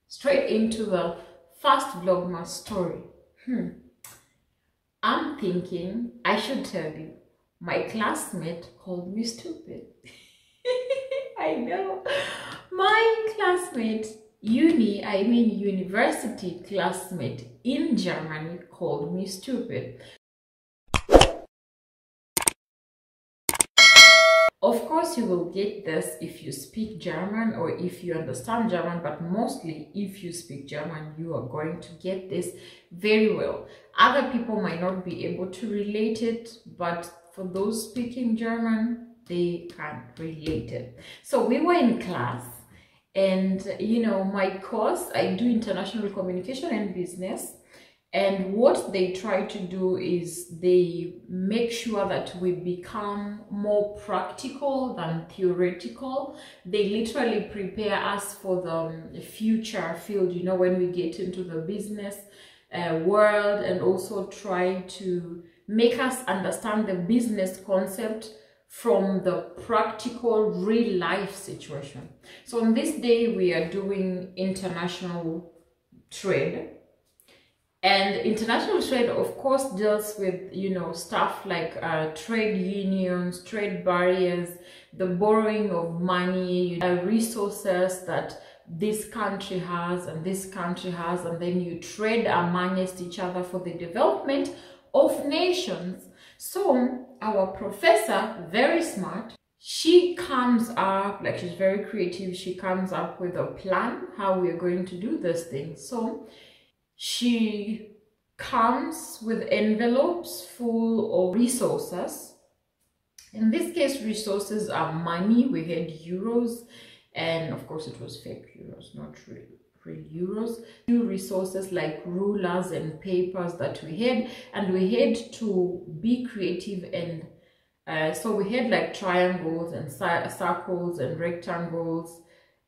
straight into the first Vlogmas story. I'm thinking I should tell you, my classmate called me stupid. I know. My classmate, university classmate in Germany called me stupid. Of course, you will get this if you speak German or if you understand German, but mostly if you speak German, you are going to get this very well. Other people might not be able to relate it, but for those speaking German, they can relate it. So we were in class, and my course, I do international communication and business. And what they try to do is they make sure that we become more practical than theoretical. They literally prepare us for the future field, when we get into the business world, and also try to make us understand the business concept from the practical real life situation. So on this day, we are doing international trade. And international trade, of course, deals with, stuff like trade unions, trade barriers, the borrowing of money, resources that this country has and this country has, and then you trade amongst each other for the development of nations. So our professor, very smart, she comes up, she's very creative, she comes up with a plan how we are going to do this thing. So she comes with envelopes full of resources. In this case, resources are money. We had euros, and of course it was fake euros, not real euros. Few resources like rulers and papers that we had, and we had to be creative, and so we had like triangles and circles and rectangles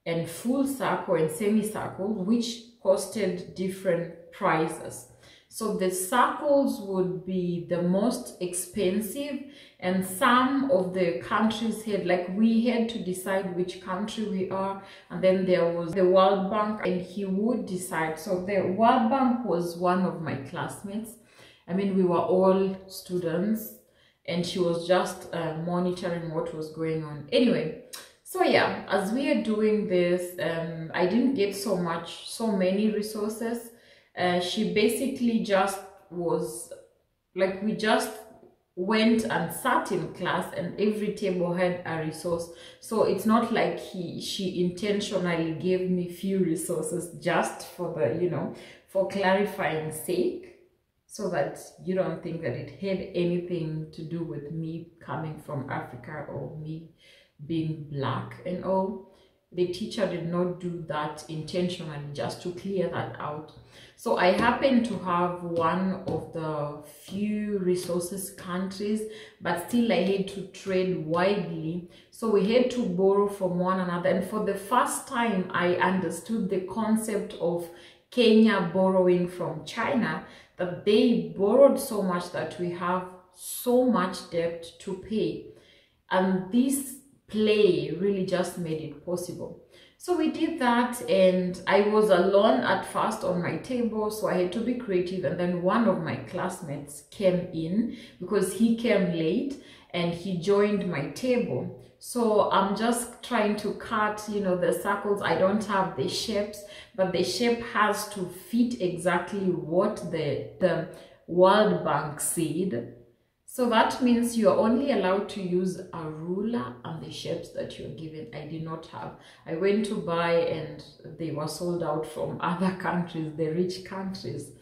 and full circle and semicircles, which costed different prices. So the circles would be the most expensive, and some of the countries had, we had to decide which country we are, and then there was the World Bank, and he would decide. So the World Bank was one of my classmates. We were all students, and she was just monitoring what was going on. Anyway, so yeah, as we are doing this, I didn't get so many resources. She basically just was we just went and sat in class, and every table had a resource. So it's not like she intentionally gave me few resources just for the, for clarifying sake, so that you don't think that it had anything to do with me coming from Africa or me being black and all. The teacher did not do that intentionally, just to clear that out. So I happen to have one of the few resources countries, but still I had to trade widely. So we had to borrow from one another. And for the first time, I understood the concept of Kenya borrowing from China, that they borrowed so much that we have so much debt to pay. And this play really just made it possible. So we did that, and I was alone at first on my table, so I had to be creative. And then one of my classmates came in because he came late, and he joined my table. So I'm just trying to cut, the circles. I don't have the shapes, but the shape has to fit exactly what the World Bank said. So that means you are only allowed to use a ruler and the shapes that you're given. I did not have. I went to buy, and they were sold out from other countries, the rich countries.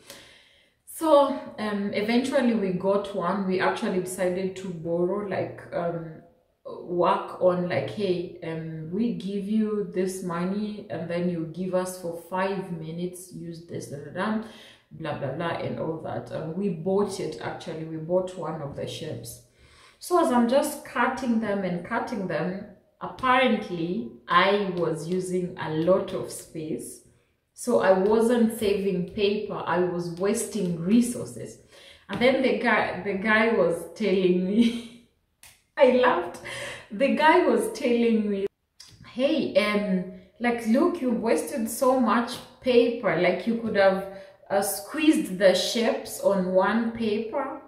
So eventually we got one. We actually decided to borrow, work on hey, we give you this money, and then you give us for 5 minutes, use this, blah blah blah, and all that. We bought it. Actually, we bought one of the shapes. So as I'm just cutting them and cutting them, apparently I was using a lot of space, so I wasn't saving paper. I was wasting resources. And then the guy was telling me I laughed. The guy was telling me, hey, look, you wasted so much paper, like you could have squeezed the shapes on one paper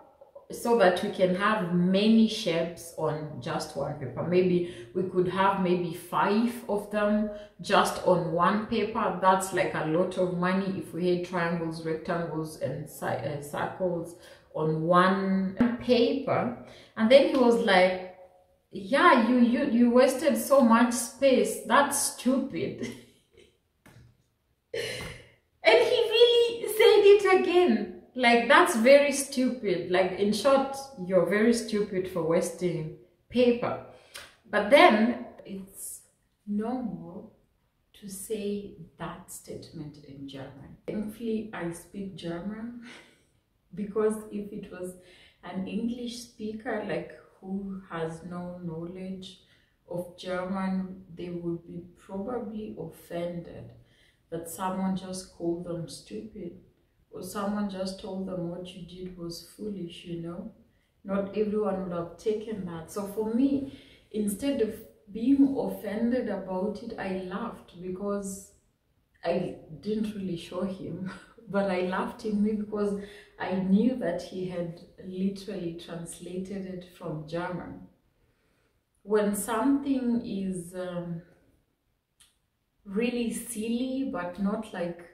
so that we can have many shapes on just one paper. Maybe we could have maybe 5 of them just on one paper. That's like a lot of money if we had triangles, rectangles, and circles on one paper. And then he was like, yeah, you wasted so much space. That's stupid. And he really said it again. Like, that's very stupid. Like, in short, you're very stupid for wasting paper. But then it's normal to say that statement in German. Thankfully, I speak German, because if it was an English speaker, like, who has no knowledge of German, they would be probably offended that someone just called them stupid, or someone just told them what you did was foolish, you know. Not everyone would have taken that. So for me, instead of being offended about it, I laughed, because I didn't really show him, but I laughed in me because I knew that he had literally translated it from German. When something is really silly, but not like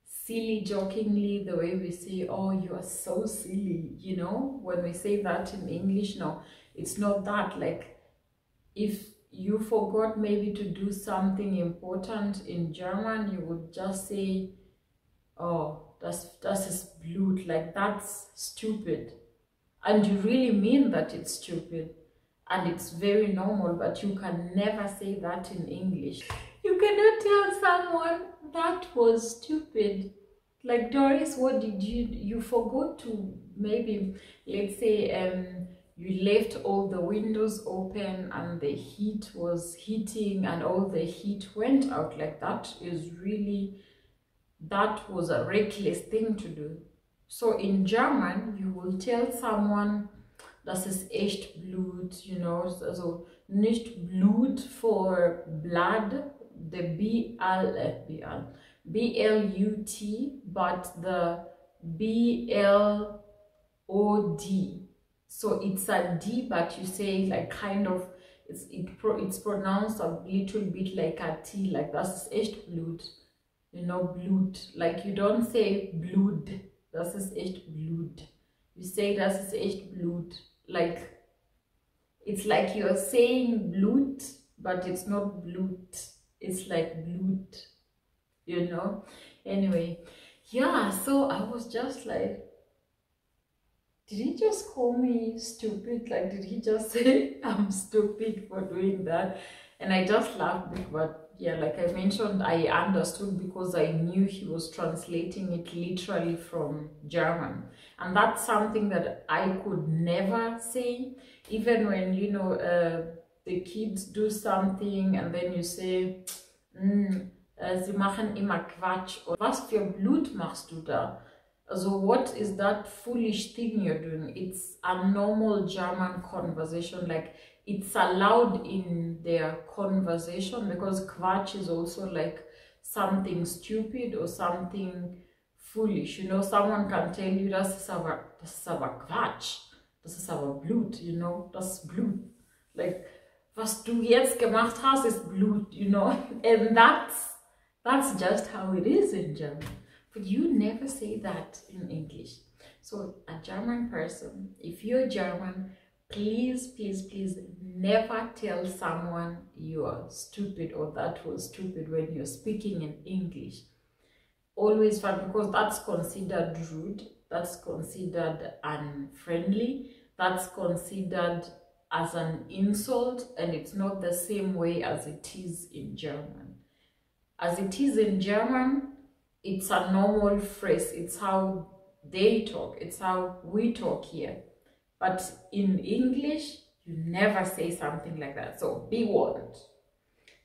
silly jokingly, the way we say, oh, you are so silly, you know, when we say that in English, no, it's not that. Like, if you forgot maybe to do something important in German, you would just say, oh, das ist blöd, like, that's stupid, and you really mean that it's stupid, and it's very normal, but you can never say that in English. You cannot tell someone that was stupid. Like, Doris, what did you forgot to, maybe, let's say, you left all the windows open and the heat was heating and all the heat went out. Like, that is really, that was a reckless thing to do. So in German, you will tell someone, das ist echt Blut, you know, so nicht Blut for blood, the B-L-U-T, but the B-L-O-D. So it's a D, but you say like kind of, it's pronounced a little bit like a T, like das ist echt Blut, you know, Blut. Like, you don't say Blut, das ist echt Blut. You say das ist echt Blut. Like, it's like you're saying Blut, but it's not Blut. It's like Blut, you know. Anyway, yeah, so I was just like, did he just call me stupid? Like, did he just say I'm stupid for doing that? And I just laughed, but yeah, like I mentioned, I understood because I knew he was translating it literally from German. And that's something that I could never say, even when, you know, the kids do something and then you say, sie machen immer Quatsch. Was für Blut machst du da? So what is that foolish thing you're doing? It's a normal German conversation, like it's allowed in their conversation, because Quatsch is also like something stupid or something foolish. You know, someone can tell you, das ist aber Quatsch, das ist aber Blut, you know, das ist Blut. Like, was du jetzt gemacht hast ist Blut, you know, and that's just how it is in German. But you never say that in English. So a German person, if you're German, please, please, please never tell someone you are stupid or that was stupid when you're speaking in English. Always fun, because that's considered rude, that's considered unfriendly, that's considered as an insult, and it's not the same way as it is in German. As it is in German, it's a normal phrase, it's how they talk, it's how we talk here. But in English, you never say something like that. So be warned.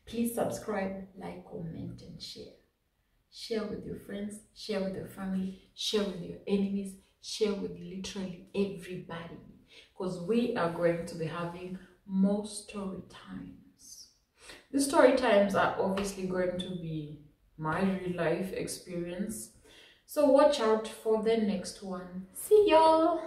Please subscribe, like, comment, and share. Share with your friends, share with your family, share with your enemies, share with literally everybody. Because we are going to be having more story times. The story times are obviously going to be my real life experience. So watch out for the next one. See y'all.